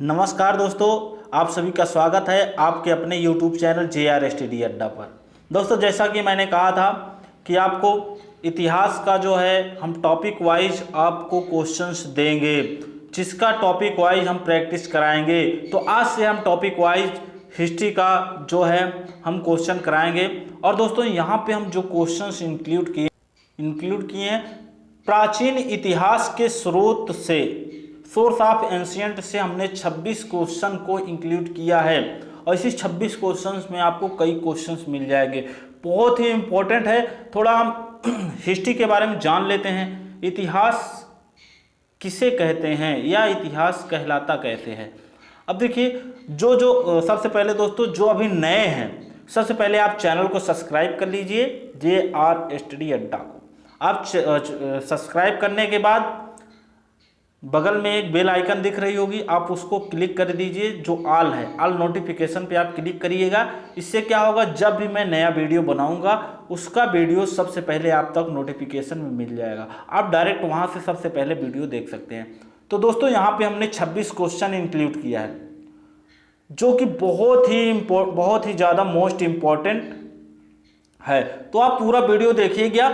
नमस्कार दोस्तों, आप सभी का स्वागत है आपके अपने YouTube चैनल JR स्टडी अड्डा पर। दोस्तों, जैसा कि मैंने कहा था कि आपको इतिहास का जो है हम टॉपिक वाइज आपको क्वेश्चंस देंगे, जिसका टॉपिक वाइज हम प्रैक्टिस कराएंगे। तो आज से हम टॉपिक वाइज हिस्ट्री का जो है हम क्वेश्चन कराएंगे। और दोस्तों, यहाँ पे हम जो क्वेश्चंस इंक्लूड किए हैं प्राचीन इतिहास के स्रोत से, सोर्स ऑफ एंशियंट से हमने 26 क्वेश्चन को इंक्लूड किया है। और इसी 26 क्वेश्चंस में आपको कई क्वेश्चंस मिल जाएंगे। बहुत ही इंपॉर्टेंट है। थोड़ा हम हिस्ट्री के बारे में जान लेते हैं। इतिहास किसे कहते हैं या इतिहास कहलाता कैसे है। अब देखिए, जो सबसे पहले दोस्तों जो अभी नए हैं, सबसे पहले आप चैनल को सब्सक्राइब कर लीजिए, JR स्टडी अड्डा को। आप सब्सक्राइब करने के बाद बगल में एक बेल आइकन दिख रही होगी, आप उसको क्लिक कर दीजिए। जो ऑल है, ऑल नोटिफिकेशन पे आप क्लिक करिएगा। इससे क्या होगा, जब भी मैं नया वीडियो बनाऊंगा उसका वीडियो सबसे पहले आप तक नोटिफिकेशन में मिल जाएगा। आप डायरेक्ट वहां से सबसे पहले वीडियो देख सकते हैं। तो दोस्तों, यहाँ पे हमने 26 क्वेश्चन इंक्लूड किया है, जो कि बहुत ही ज़्यादा मोस्ट इम्पॉर्टेंट है। तो आप पूरा वीडियो देखिएगा।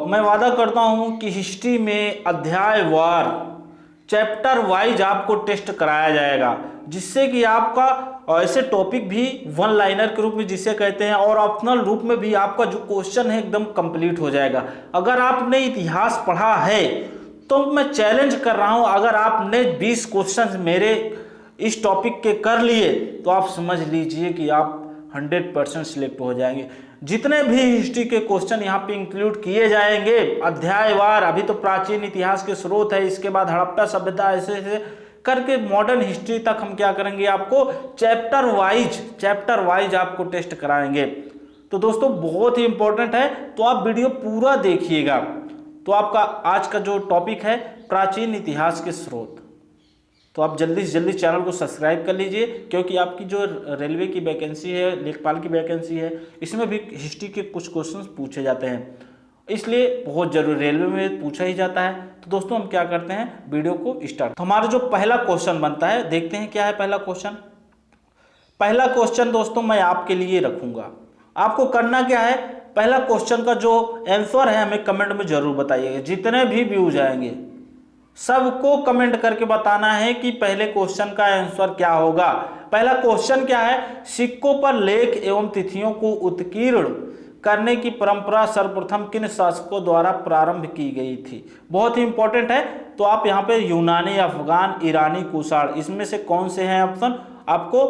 मैं वादा करता हूं कि हिस्ट्री में अध्यायवार, चैप्टर वाइज आपको टेस्ट कराया जाएगा, जिससे कि आपका ऐसे टॉपिक भी वन लाइनर के रूप में जिसे कहते हैं, और ऑप्शनल रूप में भी आपका जो क्वेश्चन है एकदम कंप्लीट हो जाएगा। अगर आपने इतिहास पढ़ा है तो मैं चैलेंज कर रहा हूं, अगर आपने 20 क्वेश्चन मेरे इस टॉपिक के कर लिए तो आप समझ लीजिए कि आप 100% सिलेक्ट हो जाएंगे। जितने भी हिस्ट्री के क्वेश्चन यहाँ पे इंक्लूड किए जाएंगे अध्यायवार, अभी तो प्राचीन इतिहास के स्रोत है, इसके बाद हड़प्पा सभ्यता, ऐसे करके मॉडर्न हिस्ट्री तक हम क्या करेंगे, आपको चैप्टर वाइज आपको टेस्ट कराएंगे। तो दोस्तों, बहुत ही इंपॉर्टेंट है, तो आप वीडियो पूरा देखिएगा। तो आपका आज का जो टॉपिक है प्राचीन इतिहास के स्रोत, तो आप जल्दी से जल्दी चैनल को सब्सक्राइब कर लीजिए, क्योंकि आपकी जो रेलवे की वैकेंसी है, लेखपाल की वैकेंसी है, इसमें भी हिस्ट्री के कुछ क्वेश्चंस पूछे जाते हैं, इसलिए बहुत जरूरी, रेलवे में पूछा ही जाता है। तो दोस्तों, हम क्या करते हैं, वीडियो को स्टार्ट। तो हमारा जो पहला क्वेश्चन बनता है, देखते हैं क्या है पहला क्वेश्चन। पहला क्वेश्चन दोस्तों मैं आपके लिए रखूंगा। आपको करना क्या है, पहला क्वेश्चन का जो आंसर है हमें कमेंट में जरूर बताइएगा। जितने भी व्यूज आएंगे सबको कमेंट करके बताना है कि पहले क्वेश्चन का आंसर क्या होगा। पहला क्वेश्चन क्या है, सिक्कों पर लेख एवं तिथियों को उत्कीर्ण करने की परंपरा सर्वप्रथम किन शासकों द्वारा प्रारंभ की गई थी। बहुत ही इंपॉर्टेंट है। तो आप यहाँ पे यूनानी, अफगान, ईरानी, कुषाण, इसमें से कौन से हैं ऑप्शन, आपको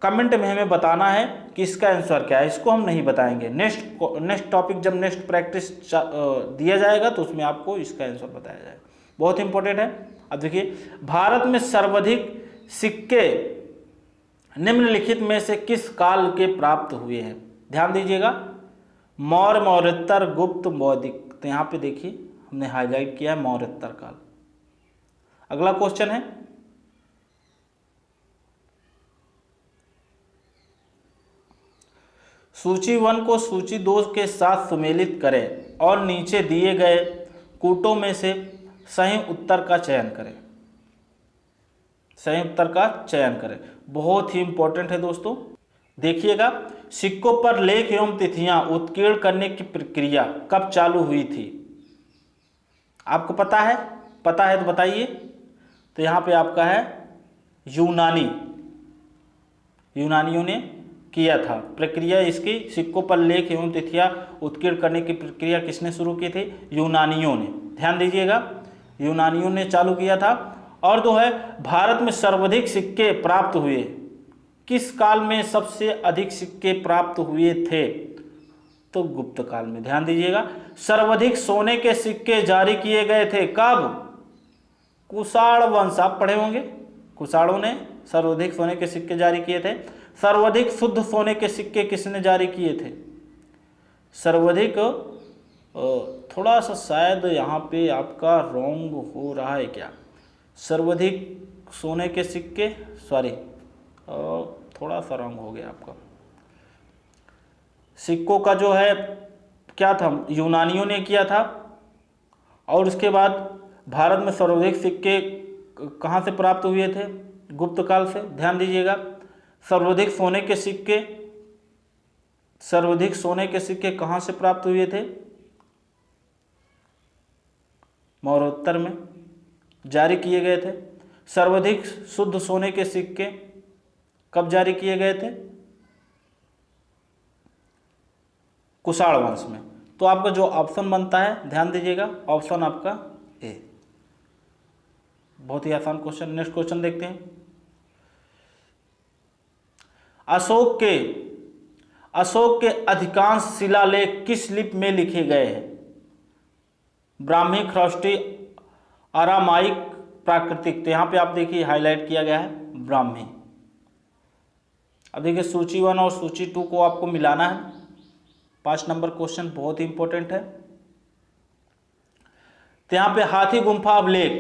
कमेंट में हमें बताना है कि इसका आंसर क्या है। इसको हम नहीं बताएंगे, नेक्स्ट टॉपिक जब नेक्स्ट प्रैक्टिस दिया जाएगा तो उसमें आपको इसका आंसर बताया जाएगा। बहुत इंपॉर्टेंट है। अब देखिए, भारत में सर्वाधिक सिक्के निम्नलिखित में से किस काल के प्राप्त हुए हैं। ध्यान दीजिएगा, मौर्य, मौर्योत्तर, गुप्त, वैदिक। तो यहाँ पे देखिए हमने हाईलाइट किया है मौर्योत्तर काल। अगला क्वेश्चन है, सूची 1 को सूची 2 के साथ सुमेलित करें और नीचे दिए गए कूटों में से सही उत्तर का चयन करें। सही उत्तर का चयन करें, बहुत ही इंपॉर्टेंट है दोस्तों। देखिएगा, सिक्कों पर लेख एवं तिथियां उत्कीर्ण करने की प्रक्रिया कब चालू हुई थी। आपको पता है तो बताइए। तो यहां पे आपका है यूनानियों ने किया था प्रक्रिया इसकी। सिक्कों पर लेख एवं तिथियां उत्कीर्ण करने की प्रक्रिया किसने शुरू की थी, यूनानियों ने। ध्यान दीजिएगा, यूनानियों ने चालू किया था। और जो है, भारत में सर्वाधिक सिक्के प्राप्त हुए, किस काल में सबसे अधिक सिक्के प्राप्त हुए थे, तो गुप्त काल में। ध्यान दीजिएगा, सर्वाधिक सोने के सिक्के जारी किए गए थे कब, कुषाण वंश। आप पढ़े होंगे, कुषाणों ने सर्वाधिक सोने के सिक्के जारी किए थे। सर्वाधिक शुद्ध सोने के सिक्के किसने जारी किए थे, सर्वाधिक, थोड़ा सा शायद यहाँ पे आपका रॉन्ग हो रहा है क्या, सर्वाधिक सोने के सिक्के, सॉरी थोड़ा सा रॉन्ग हो गया आपका। सिक्कों का जो है क्या था, यूनानियों ने किया था। और उसके बाद भारत में सर्वाधिक सिक्के कहाँ से प्राप्त हुए थे, गुप्त काल से। ध्यान दीजिएगा, सर्वाधिक सोने के सिक्के कहाँ से प्राप्त हुए थे? मौर्योत्तर में जारी किए गए थे। सर्वाधिक शुद्ध सोने के सिक्के कब जारी किए गए थे? कुषाण वंश में। तो आपका जो ऑप्शन बनता है, ध्यान दीजिएगा, ऑप्शन आपका ए। बहुत ही आसान क्वेश्चन। नेक्स्ट क्वेश्चन देखते हैं। अशोक के अधिकांश शिलालेख किस लिपि में लिखे गए हैं? ब्राह्मी, ख्रोष्टी, अरामाइक, प्राकृतिक। तो यहां पे आप देखिए हाईलाइट किया गया है ब्राह्मी। अब देखिए सूची 1 और सूची 2 को आपको मिलाना है। 5 नंबर क्वेश्चन बहुत ही इंपॉर्टेंट है। तो यहां पे हाथी गुम्फा अभिलेख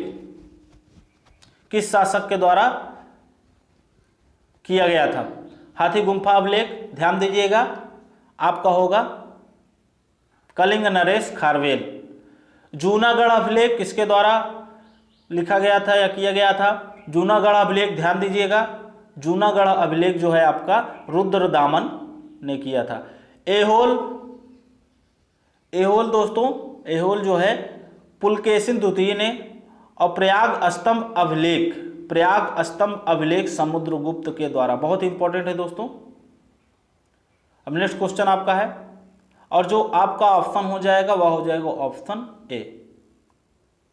किस शासक के द्वारा किया गया था? हाथी गुम्फा अभिलेख ध्यान दीजिएगा आपका होगा कलिंग नरेश खारवेल। जूनागढ़ अभिलेख किसके द्वारा लिखा गया था या किया गया था? जूनागढ़ अभिलेख ध्यान दीजिएगा, जूनागढ़ अभिलेख जो है आपका रुद्रदामन ने किया था। एहोल दोस्तों, एहोल जो है पुलकेशिन द्वितीय ने। और प्रयाग स्तंभ अभिलेख समुद्रगुप्त के द्वारा। बहुत इंपॉर्टेंट है दोस्तों। अब नेक्स्ट क्वेश्चन आपका है, और जो आपका ऑप्शन हो जाएगा वह हो जाएगा ऑप्शन ए।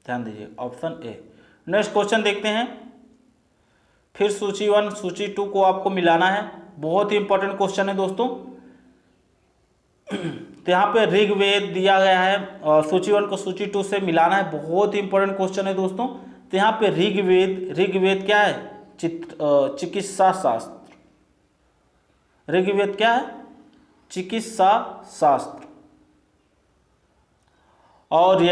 ध्यान दीजिए, ऑप्शन ए। नेक्स्ट क्वेश्चन देखते हैं। फिर सूची 1 सूची 2 को आपको मिलाना है। बहुत ही इंपॉर्टेंट क्वेश्चन है दोस्तों। तो यहाँ पे ऋग्वेद दिया गया है और सूची 1 को सूची 2 से मिलाना है। बहुत ही इंपॉर्टेंट क्वेश्चन है दोस्तों। तो यहाँ पे ऋग्वेद क्या है? चिकित्सा शास्त्र। ऋग्वेद क्या है? चिकित्सा शास्त्र। और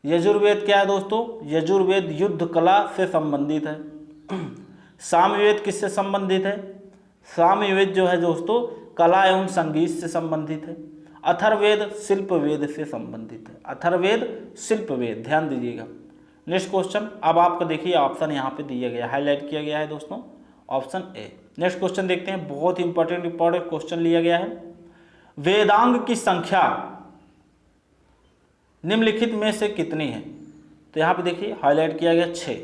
यजुर्वेद क्या है दोस्तों? यजुर्वेद युद्ध कला से संबंधित है। सामवेद किससे संबंधित है? सामवेद जो है दोस्तों कला एवं संगीत से संबंधित है। अथर्ववेद शिल्प वेद से संबंधित है। अथर्ववेद शिल्प वेद, ध्यान दीजिएगा। नेक्स्ट क्वेश्चन, अब आपको देखिए ऑप्शन यहाँ पे दिया गया, हाईलाइट किया गया है दोस्तों, ऑप्शन ए। नेक्स्ट क्वेश्चन देखते हैं। बहुत ही इंपॉर्टेंट क्वेश्चन लिया गया है। वेदांग की संख्या निम्नलिखित में से कितनी है? तो यहाँ पे देखिए हाईलाइट किया गया 6।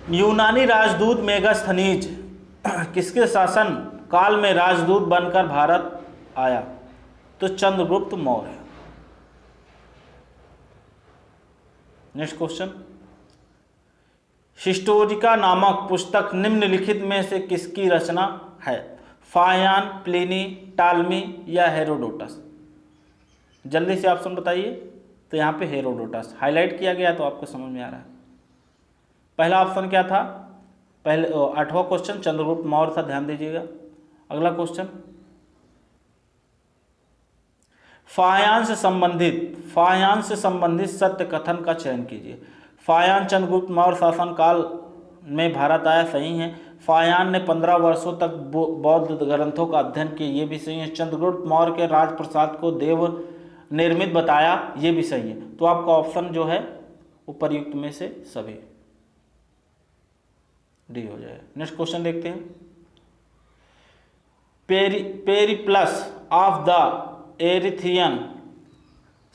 यूनानी राजदूत मेगास्थनीज किसके शासन काल में राजदूत बनकर भारत आया? तो Chandragupta Maurya. Next question, Historica नामक पुस्तक निम्नलिखित में से किसकी रचना है? फाहियान, प्लिनी, टालमी या हेरोडोटस? जल्दी से ऑप्शन बताइए। तो यहाँ पे हेरोडोटस हाईलाइट किया गया, तो आपको समझ में आ रहा है। पहला ऑप्शन क्या था? पहले 8वां क्वेश्चन चंद्रगुप्त मौर्य था, ध्यान दीजिएगा। अगला क्वेश्चन, फाहियान से संबंधित सत्य कथन का चयन कीजिए। फाहियान चंद्रगुप्त मौर्य शासन काल में भारत आया, सही है। फाहियान ने 15 वर्षों तक बौद्ध ग्रंथों का अध्ययन किया, ये भी सही है। चंद्रगुप्त मौर्य के राजप्रसाद को देव निर्मित बताया, ये भी सही है। तो आपका ऑप्शन जो है उपर्युक्त में से सभी डी हो जाएगा। नेक्स्ट क्वेश्चन देखते हैं। पेरिप्लस ऑफ द एरिथियन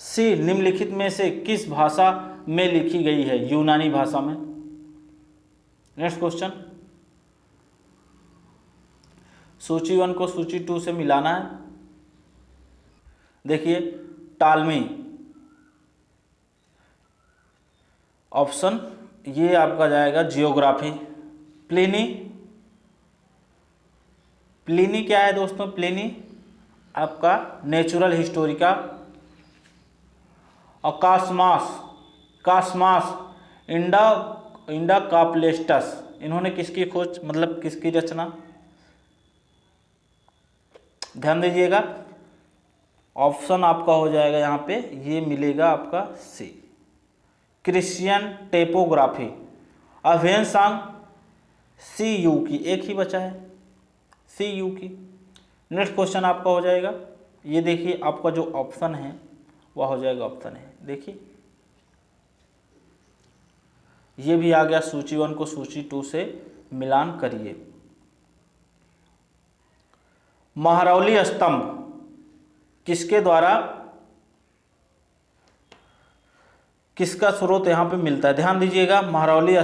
सी निम्नलिखित में से किस भाषा में लिखी गई है? यूनानी भाषा में। नेक्स्ट क्वेश्चन, सूची 1 को सूची 2 से मिलाना है। देखिए टालमी ऑप्शन ये आपका जाएगा जियोग्राफी। प्लिनी क्या है दोस्तों? प्लिनी आपका नेचुरल हिस्टोरिका। और कास्मास इंडा काप्लेस्टस, इन्होंने किसकी खोज मतलब किसकी रचना? ध्यान दीजिएगा, ऑप्शन आपका हो जाएगा यहाँ पे, ये मिलेगा आपका सी, क्रिश्चियन टेपोग्राफी। अभेनसांग सी यू की, एक ही बचा है सी यू की। नेक्स्ट क्वेश्चन आपका हो जाएगा, ये देखिए आपका जो ऑप्शन है वह हो जाएगा ऑप्शन है। देखिए ये भी आ गया सूची 1 को सूची 2 से मिलान करिए। महरौली स्तंभ किसके द्वारा, किसका स्रोत यहां पे मिलता है, ध्यान दीजिएगा। महरौली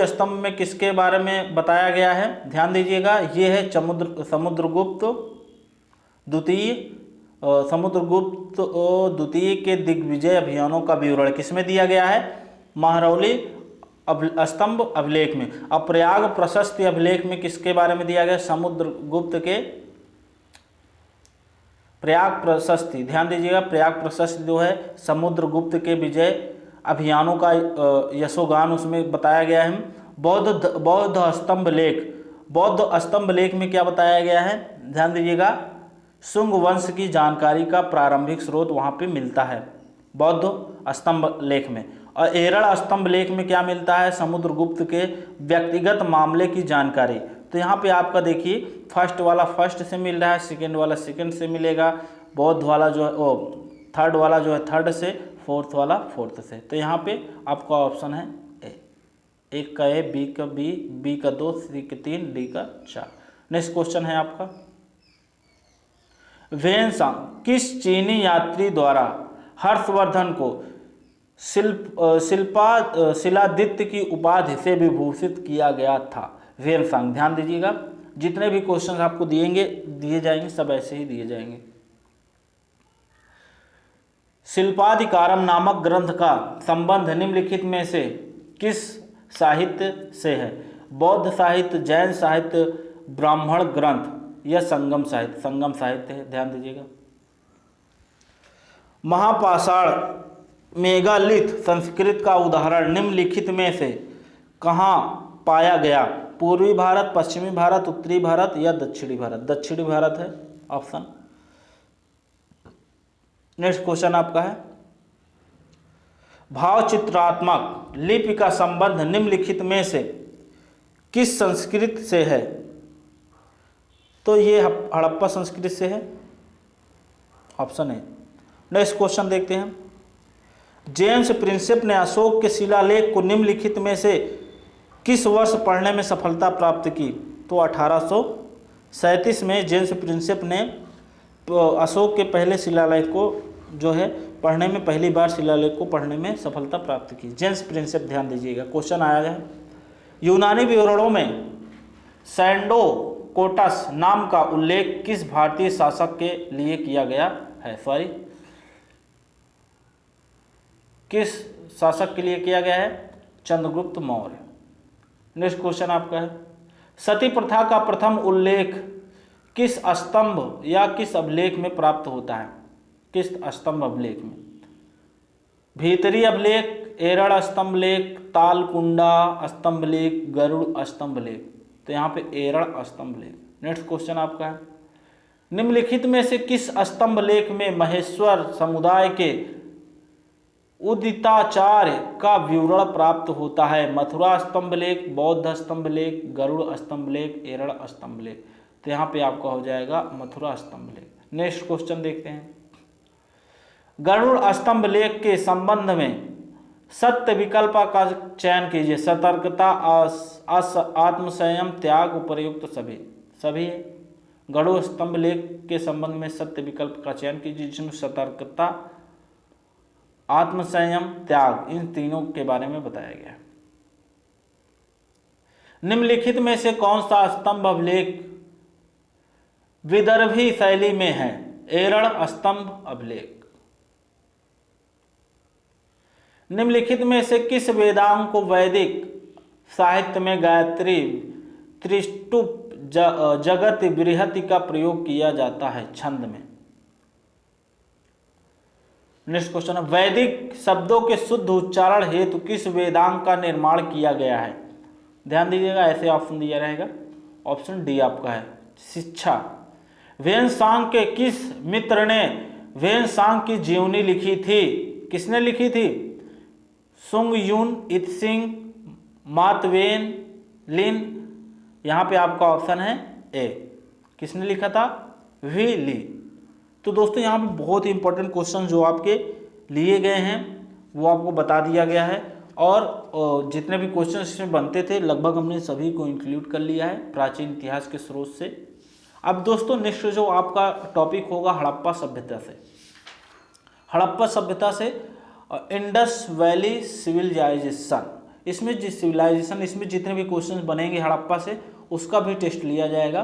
स्तंभ में किसके बारे में बताया गया है, ध्यान दीजिएगा। ये है समुद्रगुप्त द्वितीय के दिग्विजय अभियानों का विवरण किसमें दिया गया है, महरौली स्तंभ अभिलेख में। अब प्रयाग प्रशस्ति अभिलेख में किसके बारे में दिया गया, समुद्रगुप्त के प्रयाग प्रशस्ति, ध्यान दीजिएगा। प्रयाग प्रशस्ति जो है समुद्रगुप्त के विजय अभियानों का यशोगान उसमें बताया गया है। बौद्ध स्तंभ लेख में क्या बताया गया है, ध्यान दीजिएगा। शुंग वंश की जानकारी का प्रारंभिक स्रोत वहां पे मिलता है बौद्ध स्तंभ लेख में। और एरड़ स्तंभ लेख में क्या मिलता है, समुद्रगुप्त के व्यक्तिगत मामले की जानकारी। तो यहाँ पे आपका देखिए फर्स्ट वाला फर्स्ट से मिल रहा है, सेकंड वाला सेकंड से मिलेगा, बौद्ध वाला जो है थर्ड वाला जो है थर्ड से, फोर्थ वाला फोर्थ से। तो यहाँ पे आपका ऑप्शन है ए, एक का ए, बी का बी, बी का 2, सी का 3, डी का 4। नेक्स्ट क्वेश्चन है आपका, वेन्सांग किस चीनी यात्री द्वारा हर्षवर्धन को शिलादित्य की उपाधि से विभूषित किया गया था, वेन्सांग। ध्यान दीजिएगा, जितने भी क्वेश्चन आपको दिए जाएंगे सब ऐसे ही दिए जाएंगे। शिल्पाधिकारम नामक ग्रंथ का संबंध निम्नलिखित में से किस साहित्य से है, बौद्ध साहित्य, जैन साहित्य, ब्राह्मण ग्रंथ या संगम साहित्य, संगम साहित्य है, ध्यान दीजिएगा। महापाषाण मेगालिथ संस्कृत का उदाहरण निम्नलिखित में से कहाँ पाया गया, पूर्वी भारत, पश्चिमी भारत, उत्तरी भारत या दक्षिणी भारत, दक्षिणी भारत है ऑप्शन। नेक्स्ट क्वेश्चन आपका है, भावचित्रात्मक लिपि का संबंध निम्नलिखित में से किस संस्कृत से है, तो ये हड़प्पा संस्कृत से है, ऑप्शन है। नेक्स्ट क्वेश्चन देखते हैं, जेम्स प्रिंसेप ने अशोक के शिलालेख को निम्नलिखित में से किस वर्ष पढ़ने में सफलता प्राप्त की, तो 1837 में जेम्स प्रिंसेप ने अशोक के पहले शिलालेख को जो है पढ़ने में, पहली बार शिलालेख को पढ़ने में सफलता प्राप्त की, जेम्स प्रिंसेप। ध्यान दीजिएगा, क्वेश्चन आया है, यूनानी विवरणों में सैंडोकोटस नाम का उल्लेख किस भारतीय शासक के लिए किया गया है, किस शासक के लिए किया गया है, चंद्रगुप्त मौर्य। नेक्स्ट क्वेश्चन आपका है, सती प्रथा का प्रथम उल्लेख किस स्तंभ या किस अभिलेख में प्राप्त होता है, किस स्तंभ अभिलेख में, भीतरी अभिलेख, एरड़ स्तंभ लेख, तालकुंडा स्तंभ लेख, गरुड़ स्तंभ लेख। तो यहाँ पे एरड़ स्तंभ लेख। नेक्स्ट क्वेश्चन आपका है, निम्नलिखित में से किस स्तंभ लेख में महेश्वर समुदाय के उदिताचार्य का विवरण प्राप्त होता है, मथुरा स्तंभ लेख, बौद्ध स्तंभ लेख, गरुड़ स्तंभ लेख, एरड़ स्तंभ लेख। तो यहाँ पे आपका हो जाएगा मथुरा स्तंभ लेख। नेक्स्ट क्वेश्चन देखते हैं, गरुड़ स्तंभ लेख के संबंध में सत्य विकल्प का चयन कीजिए, सतर्कता, आत्मसंयम, त्याग, उपर्युक्त सभी है। गरुड़ स्तंभ लेख के संबंध में सत्य विकल्प का चयन कीजिए, जिसमें सतर्कता, आत्मसंयम, त्याग, इन तीनों के बारे में बताया गया है। निम्नलिखित में से कौन सा स्तंभ अभिलेख विदर्भी शैली में है, एरड़ स्तंभ अभिलेख। निम्नलिखित में से किस वेदांग को वैदिक साहित्य में गायत्री, त्रिष्टुप, जगत बृहति का प्रयोग किया जाता है, छंद में। नेक्स्ट क्वेश्चन है, वैदिक शब्दों के शुद्ध उच्चारण हेतु किस वेदांग का निर्माण किया गया है, ध्यान दीजिएगा, ऐसे ऑप्शन दिया रहेगा, ऑप्शन डी आपका है, शिक्षा। वेनसांग के किस मित्र ने वेनसांग की जीवनी लिखी थी, किसने लिखी थी, सुंग यून, इत्सिंग, मातवेन लिन। यहाँ पे आपका ऑप्शन है ए, किसने लिखा था, वी ली। तो दोस्तों यहाँ पे बहुत ही इंपॉर्टेंट क्वेश्चन जो आपके लिए गए हैं वो आपको बता दिया गया है। और जितने भी क्वेश्चन इसमें बनते थे लगभग हमने सभी को इंक्लूड कर लिया है प्राचीन इतिहास के स्रोत से। अब दोस्तों नेक्स्ट जो आपका टॉपिक होगा हड़प्पा सभ्यता से। हड़प्पा सभ्यता से इंडस वैली सिविलाइजेशन, इसमें जिस सिविलाइजेशन इसमें जितने भी क्वेश्चन बनेंगे हड़प्पा से उसका भी टेस्ट लिया जाएगा।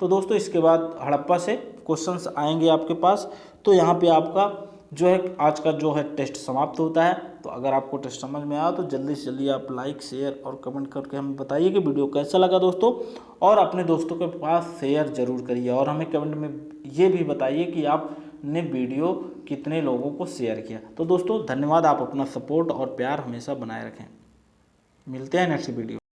तो दोस्तों इसके बाद हड़प्पा से क्वेश्चंस आएंगे आपके पास। तो यहाँ पे आपका जो है आज का जो है टेस्ट समाप्त होता है। तो अगर आपको टेस्ट समझ में आया तो जल्दी से जल्दी आप लाइक शेयर और कमेंट करके हमें बताइए कि वीडियो कैसा लगा दोस्तों, और अपने दोस्तों के पास शेयर जरूर करिए। और हमें कमेंट में ये भी बताइए कि आपने वीडियो कितने लोगों को शेयर किया। तो दोस्तों धन्यवाद, आप अपना सपोर्ट और प्यार हमेशा बनाए रखें। मिलते हैं नेक्स्ट वीडियो।